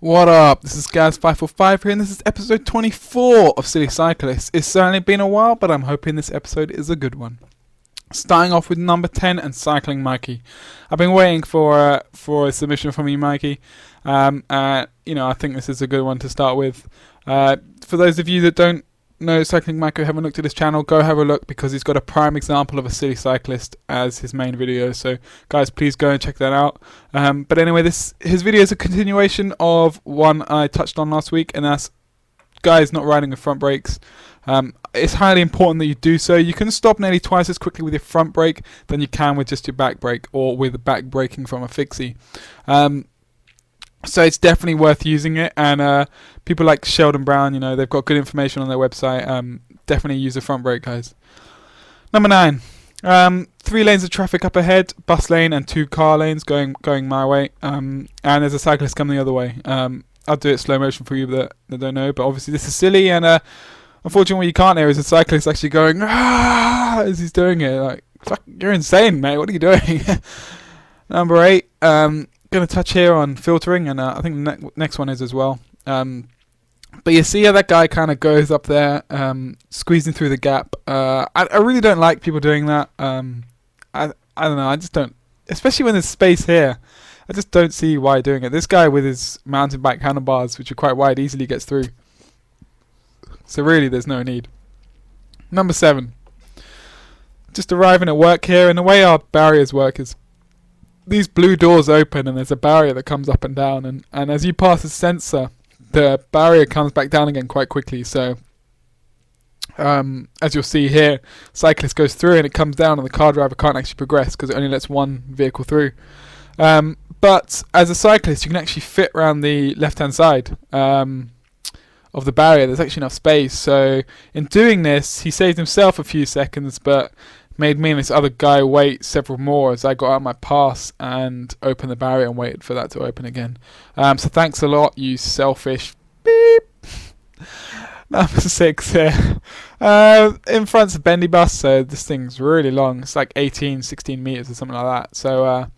What up? This is Gaz545 here, and this is episode 24 of Silly Cyclists. It's certainly been a while, but I'm hoping this episode is a good one. Starting off with number 10 and Cycling Mikey. I've been waiting for a submission from you, Mikey. I think this is a good one to start with. For those of you that don't know Cycling Mikey, haven't looked at his channel, go have a look because he's got a prime example of a silly cyclist as his main video. So guys, please go and check that out. But anyway, his video is a continuation of one I touched on last week, and that's guys not riding with front brakes. It's highly important that you do so. You can stop nearly twice as quickly with your front brake than you can with just your back brake or with the back braking from a fixie. So it's definitely worth using it, and people like Sheldon Brown, they've got good information on their website. Definitely use the front brake, guys. Number 9, 3 lanes of traffic up ahead, bus lane and 2 car lanes going my way, and there's a cyclist coming the other way. I'll do it slow motion for you that don't know, but obviously this is silly, and unfortunately what you can't hear is a cyclist actually going as he's doing it. Like, fuck, you're insane, mate. What are you doing? Number 8. Going to touch here on filtering, and I think the next one is as well. But you see how that guy kind of goes up there, squeezing through the gap. I really don't like people doing that. I don't know. I just don't, especially when there's space here. I just don't see why doing it. This guy with his mountain bike handlebars, which are quite wide, easily gets through. So really, there's no need. Number 7. Just arriving at work here, and the way our barriers work is these blue doors open and there's a barrier that comes up and down, and as you pass a sensor, the barrier comes back down again quite quickly. So as you'll see here, cyclist goes through and it comes down, and the car driver can't actually progress because it only lets one vehicle through. But as a cyclist, you can actually fit around the left hand side of the barrier. There's actually enough space, so in doing this he saved himself a few seconds, but made me and this other guy wait several more as I got out my pass and opened the barrier and waited for that to open again. So thanks a lot, you selfish beep. Number 6 here. In front's a bendy bus, so this thing's really long. It's like 16 meters or something like that. So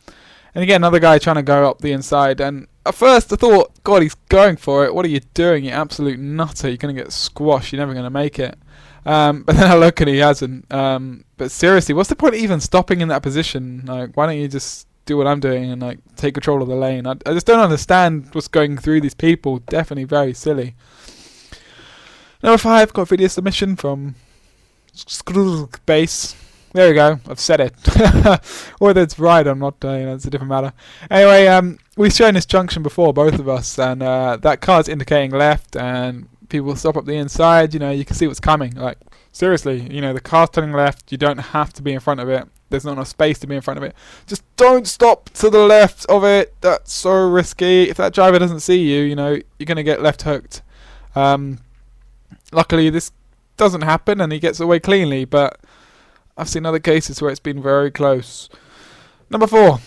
and again, another guy trying to go up the inside, and at first I thought, God, he's going for it. What are you doing, you absolute nutter? You're going to get squashed. You're never going to make it. But then I look and he hasn't. But seriously, what's the point of even stopping in that position? Like, why don't you just do what I'm doing and like take control of the lane? I just don't understand what's going through these people. Definitely very silly. Number 5, got a video submission from Base. There we go. I've said it. Whether it's right or not, it's a different matter. Anyway, we've shown this junction before, both of us, and that car's indicating left, and people stop up the inside. You can see what's coming. Like, seriously, the car's turning left. You don't have to be in front of it. There's not enough space to be in front of it. Just don't stop to the left of it. That's so risky. If that driver doesn't see you, you're going to get left hooked. Luckily, this doesn't happen and he gets away cleanly, but I've seen other cases where it's been very close. Number 4.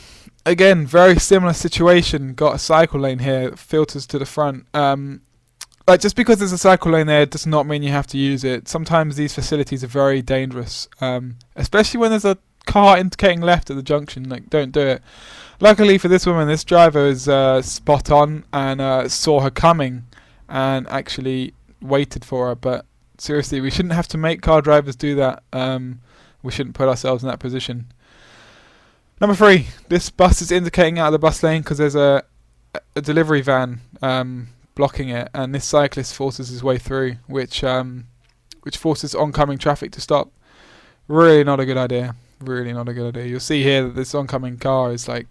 Again, very similar situation. Got a cycle lane here. Filters to the front. Like, just because there's a cycle lane there does not mean you have to use it. Sometimes these facilities are very dangerous, especially when there's a car indicating left at the junction. Like, don't do it. Luckily for this woman, this driver is spot on and saw her coming and actually waited for her. But seriously, we shouldn't have to make car drivers do that. We shouldn't put ourselves in that position. Number 3, this bus is indicating out of the bus lane because there's a delivery van blocking it, and this cyclist forces his way through, which forces oncoming traffic to stop. Really not a good idea. Really not a good idea. You'll see here that this oncoming car is like,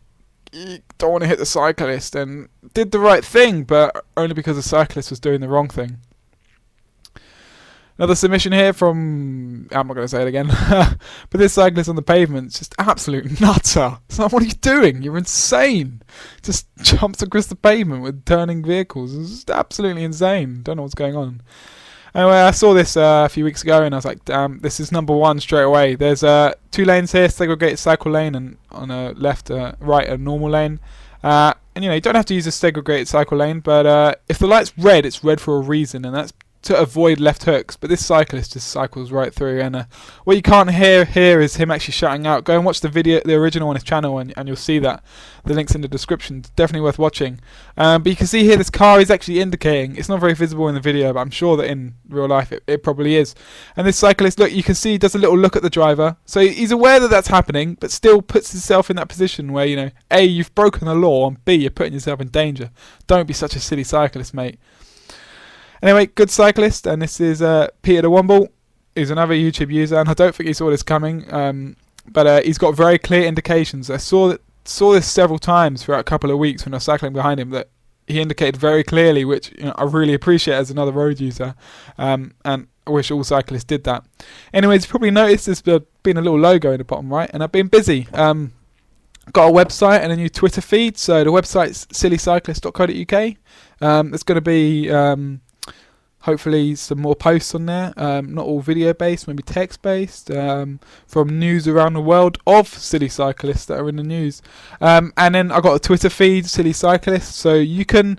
you don't want to hit the cyclist, and did the right thing, but only because the cyclist was doing the wrong thing. Another submission here from, I'm not going to say it again, but this cyclist on the pavement is just absolute nutter. It's like, what are you doing? You're insane. Just jumps across the pavement with turning vehicles. It's just absolutely insane. Don't know what's going on. Anyway, I saw this a few weeks ago and I was like, damn, this is number 1 straight away. There's 2 lanes here, segregated cycle lane, and on a left, right, a normal lane. And you don't have to use a segregated cycle lane, but if the light's red, it's red for a reason, and that's to avoid left hooks, but this cyclist just cycles right through. And what you can't hear here is him actually shouting out. Go and watch the video, the original on his channel, and you'll see that. The link's in the description. It's definitely worth watching. But you can see here this car is actually indicating. It's not very visible in the video, but I'm sure that in real life it probably is. And this cyclist, look, you can see he does a little look at the driver. So he's aware that that's happening, but still puts himself in that position where, you know, A, you've broken the law, and B, you're putting yourself in danger. Don't be such a silly cyclist, mate. Anyway, good cyclist, and this is Peter the Womble. He's another YouTube user, and I don't think he saw this coming, but he's got very clear indications. I saw this several times throughout a couple of weeks when I was cycling behind him, that he indicated very clearly, which, you know, I really appreciate as another road user, and I wish all cyclists did that. Anyways, you probably noticed there's been a little logo in the bottom right, and I've been busy. Got a website and a new Twitter feed, so the website's sillycyclist.co.uk. There's going to be hopefully some more posts on there, not all video based, maybe text based, from news around the world of silly cyclists that are in the news. And then I got a Twitter feed, Silly Cyclists, so you can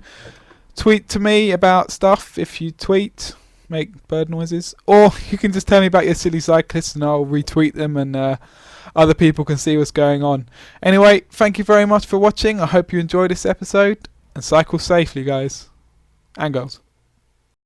tweet to me about stuff. If you tweet, make bird noises, or you can just tell me about your silly cyclists and I'll retweet them, and other people can see what's going on. Anyway, thank you very much for watching. I hope you enjoyed this episode, and cycle safely, guys and girls.